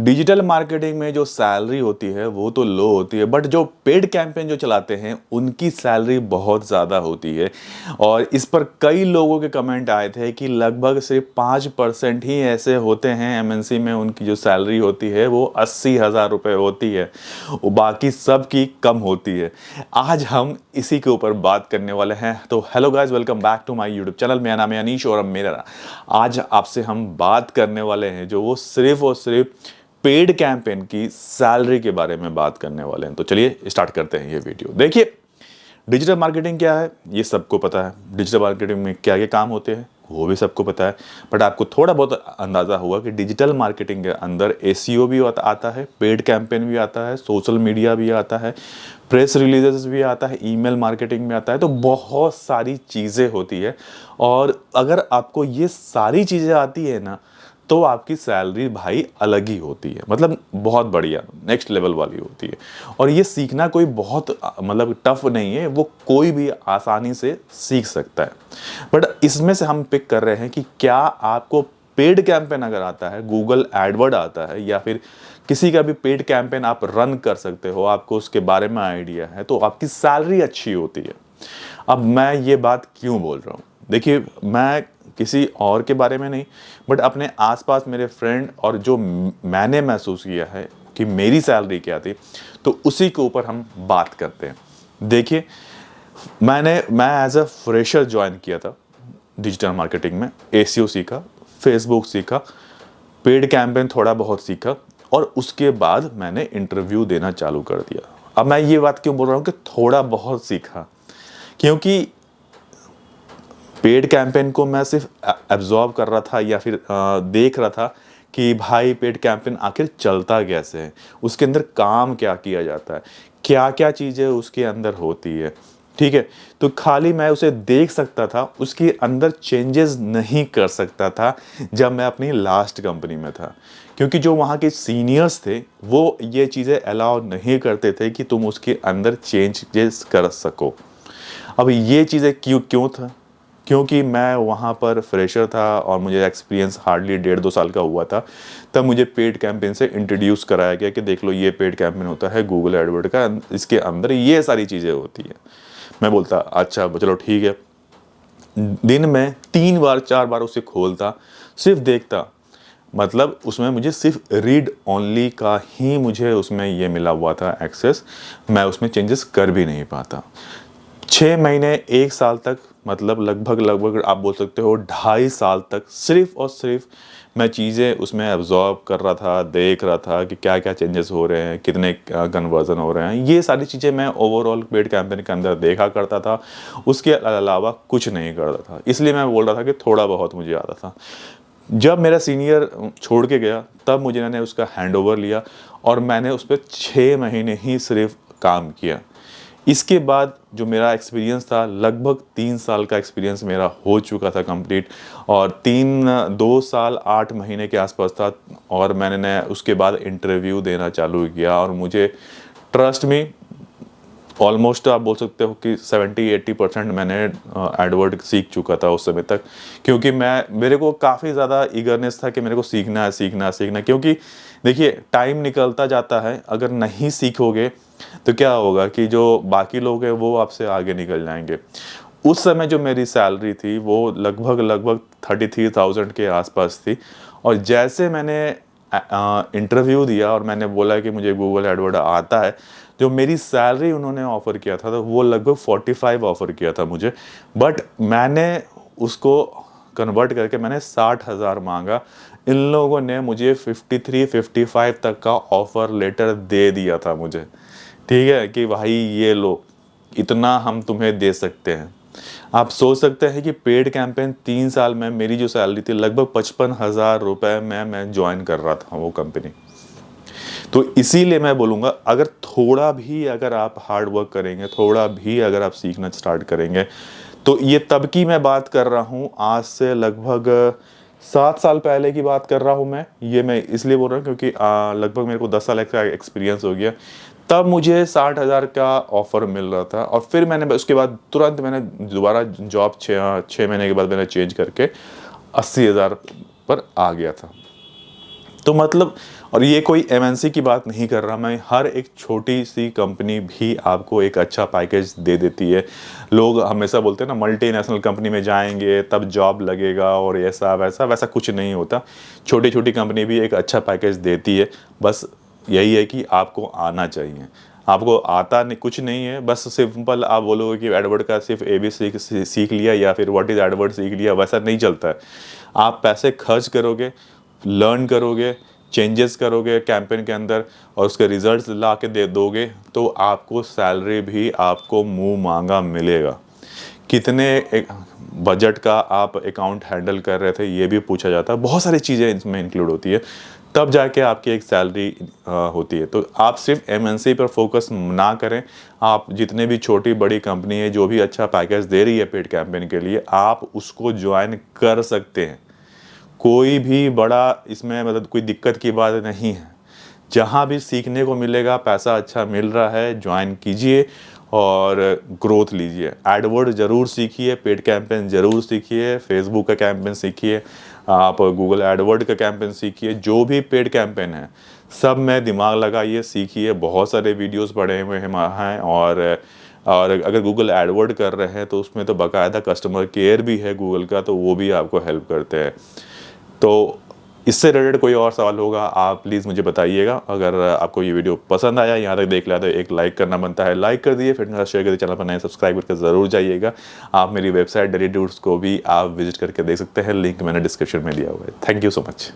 Digital marketing में जो salary होती है वो तो लो होती है, बट जो पेड कैंपेन जो चलाते हैं उनकी सैलरी बहुत ज़्यादा होती है। और इस पर कई लोगों के कमेंट आए थे कि लगभग सिर्फ 5% ही ऐसे होते हैं एमएनसी में उनकी जो सैलरी होती है वो 80,000 रुपये होती है, वो बाकी सब की कम होती है। आज हम इसी के ऊपर बात करने वाले हैं। तो hello guys, welcome back to my YouTube channel. मेरा नाम है अनीश और मेरा आज आपसे हम बात करने वाले हैं जो वो सिर्फ और सिर्फ पेड कैंपेन की सैलरी के बारे में बात करने वाले हैं। तो चलिए स्टार्ट करते हैं ये वीडियो। देखिए, डिजिटल मार्केटिंग क्या है ये सबको पता है, डिजिटल मार्केटिंग में क्या क्या काम होते हैं वो भी सबको पता है। बट आपको थोड़ा बहुत अंदाज़ा हुआ कि डिजिटल मार्केटिंग के अंदर एसईओ भी आता है, पेड कैंपेन भी आता है, सोशल मीडिया भी आता है, प्रेस रिलीजेस भी आता है, ईमेल मार्केटिंग भी आता है। तो बहुत सारी चीज़ें होती है और अगर आपको ये सारी चीज़ें आती है ना तो आपकी सैलरी भाई अलग ही होती है, मतलब बहुत बढ़िया नेक्स्ट लेवल वाली होती है। और ये सीखना कोई बहुत मतलब टफ नहीं है, वो कोई भी आसानी से सीख सकता है। बट इसमें से हम पिक कर रहे हैं कि क्या आपको पेड कैंपेन अगर आता है, गूगल एडवर्ड आता है या फिर किसी का भी पेड कैंपेन आप रन कर सकते हो, आपको उसके बारे में आइडिया है, तो आपकी सैलरी अच्छी होती है। अब मैं ये बात क्यों बोल रहा हूँ, देखिए मैं किसी और के बारे में नहीं, बट अपने आसपास मेरे फ्रेंड और जो मैंने महसूस किया है कि मेरी सैलरी क्या थी, तो उसी के ऊपर हम बात करते हैं। देखिए, मैं एज अ फ्रेशर ज्वाइन किया था डिजिटल मार्केटिंग में। एसईओ सीखा, फेसबुक सीखा, पेड कैंपेन थोड़ा बहुत सीखा और उसके बाद मैंने इंटरव्यू देना चालू कर दिया। अब मैं ये बात क्यों बोल रहा हूँ कि थोड़ा बहुत सीखा, क्योंकि पेड कैंपेन को मैं सिर्फ एब्जॉर्ब कर रहा था या फिर देख रहा था कि भाई पेड कैंपेन आखिर चलता कैसे है, उसके अंदर काम क्या किया जाता है, क्या क्या चीज़ें उसके अंदर होती है। ठीक है, तो खाली मैं उसे देख सकता था, उसके अंदर चेंजेस नहीं कर सकता था जब मैं अपनी लास्ट कंपनी में था, क्योंकि जो वहाँ के सीनियर्स थे वो ये चीज़ें अलाउ नहीं करते थे कि तुम उसके अंदर चेंजेस कर सको। अब ये चीज़ें क्यों क्यों था, क्योंकि मैं वहाँ पर फ्रेशर था और मुझे एक्सपीरियंस हार्डली 1.5-2 साल का हुआ था। तब मुझे पेड कैंपेन से इंट्रोड्यूस कराया गया कि देख लो ये पेड कैंपेन होता है गूगल एडवर्ड का, इसके अंदर ये सारी चीज़ें होती हैं। मैं बोलता अच्छा चलो ठीक है, दिन में 3 बार 4 बार उसे खोलता, सिर्फ देखता, मतलब उसमें मुझे सिर्फ रीड ओनली का ही मुझे उसमें ये मिला हुआ था एक्सेस, मैं उसमें चेंजेस कर भी नहीं पाता। 6 महीने 1 साल तक, मतलब लगभग लगभग आप बोल सकते हो 2.5 साल तक सिर्फ और सिर्फ मैं चीज़ें उसमें एब्जॉर्ब कर रहा था, देख रहा था कि क्या क्या चेंजेस हो रहे हैं, कितने कन्वर्जन हो रहे हैं, ये सारी चीज़ें मैं ओवरऑल पेड कैंपेन के अंदर देखा करता था। उसके अलावा कुछ नहीं करता था, इसलिए मैं बोल रहा था कि थोड़ा बहुत मुझे आता था। जब मेरा सीनियर छोड़ के गया तब मुझे मैंने उसका हैंडओवर लिया और मैंने उस पर 6 महीने ही सिर्फ काम किया। इसके बाद जो मेरा एक्सपीरियंस था, लगभग 3 साल का एक्सपीरियंस मेरा हो चुका था कंप्लीट, और 2 साल 8 महीने के आसपास था। और मैंने उसके बाद इंटरव्यू देना चालू किया और मुझे ट्रस्ट में ऑलमोस्ट आप बोल सकते हो कि 70-80% मैंने एडवर्ड सीख चुका था उस समय तक, क्योंकि मेरे को काफ़ी ज़्यादा ईगरनेस था कि मेरे को सीखना है सीखना है सीखना है। क्योंकि देखिए, टाइम निकलता जाता है, अगर नहीं सीखोगे तो क्या होगा कि जो बाकी लोग हैं वो आपसे आगे निकल जाएंगे। उस समय जो मेरी सैलरी थी वो लगभग लगभग 33,000 के आसपास थी। और जैसे मैंने इंटरव्यू दिया और मैंने बोला कि मुझे गूगल एडवर्ड आता है, जो मेरी सैलरी उन्होंने ऑफ़र किया था तो वो लगभग 45 ऑफ़र किया था मुझे, बट मैंने उसको कन्वर्ट करके मैंने 60,000 मांगा। इन लोगों ने मुझे 53-55 तक का ऑफ़र लेटर दे दिया था मुझे। ठीक है कि भाई ये लो, इतना हम तुम्हें दे सकते हैं। आप सोच सकते हैं कि पेड कैंपेन 3 साल में मेरी जो सैलरी थी लगभग 55,000 रुपये में मैं ज्वाइन कर रहा था वो कंपनी। तो इसीलिए मैं बोलूँगा, अगर थोड़ा भी अगर आप हार्ड वर्क करेंगे, थोड़ा भी अगर आप सीखना स्टार्ट करेंगे, तो ये तब की मैं बात कर रहा हूँ, आज से लगभग 7 साल पहले की बात कर रहा हूँ मैं। ये मैं इसलिए बोल रहा हूँ क्योंकि लगभग मेरे को 10 साल का एक्सपीरियंस हो गया। तब मुझे 60,000 का ऑफ़र मिल रहा था और फिर मैंने उसके बाद तुरंत मैंने दोबारा जॉब 6 महीने के बाद मैंने चेंज करके 80,000 पर आ गया था। तो मतलब और ये कोई एमएनसी की बात नहीं कर रहा मैं, हर एक छोटी सी कंपनी भी आपको एक अच्छा पैकेज दे देती है। लोग हमेशा बोलते हैं ना मल्टीनेशनल कंपनी में जाएंगे तब जॉब लगेगा और ऐसा वैसा, वैसा कुछ नहीं होता। छोटी छोटी कंपनी भी एक अच्छा पैकेज देती है, बस यही है कि आपको आना चाहिए। आपको आता नहीं, कुछ नहीं है, बस सिंपल आप बोलोगे कि एडवर्ड का सिर्फ एबी सीख लिया या फिर व्हाट इज़ एडवर्ड सीख लिया, वैसा नहीं चलता है। आप पैसे खर्च करोगे, लर्न करोगे, चेंजेस करोगे कैंपेन के अंदर और उसके रिजल्ट्स ला के दे दोगे तो आपको सैलरी भी आपको मुंह मांगा मिलेगा। कितने बजट का आप अकाउंट हैंडल कर रहे थे ये भी पूछा जाता है, बहुत सारी चीज़ें इसमें इंक्लूड होती है, तब जाके आपकी एक सैलरी होती है। तो आप सिर्फ एमएनसी पर फोकस ना करें, आप जितने भी छोटी बड़ी कंपनी है जो भी अच्छा पैकेज दे रही है पेड कैंपेन के लिए, आप उसको ज्वाइन कर सकते हैं। कोई भी बड़ा इसमें मतलब कोई दिक्कत की बात नहीं है। जहाँ भी सीखने को मिलेगा, पैसा अच्छा मिल रहा है, ज्वाइन कीजिए और ग्रोथ लीजिए। एडवर्ड ज़रूर सीखिए, पेड कैंपेन ज़रूर सीखिए, फेसबुक का कैंपेन सीखिए, आप गूगल एडवर्ड का कैंपेन सीखिए, जो भी पेड कैंपेन है सब में दिमाग लगाइए, सीखिए। बहुत सारे वीडियोस पड़े हुए हैं और अगर गूगल एडवर्ड कर रहे हैं तो उसमें तो बाकायदा कस्टमर केयर भी है गूगल का, तो वो भी आपको हेल्प करते हैं। तो इससे रिलेटेड कोई और सवाल होगा आप प्लीज़ मुझे बताइएगा। अगर आपको ये वीडियो पसंद आया, यहाँ तक देख लिया तो एक लाइक करना बनता है, लाइक कर दिए, फिर शेयर कर दिए, चैनल पर नए सब्सक्राइब करके ज़रूर जाइएगा। आप मेरी वेबसाइट डेली डूड्स को भी आप विजिट करके देख सकते हैं, लिंक मैंने डिस्क्रिप्शन में दिया हुआ है। Thank you so much.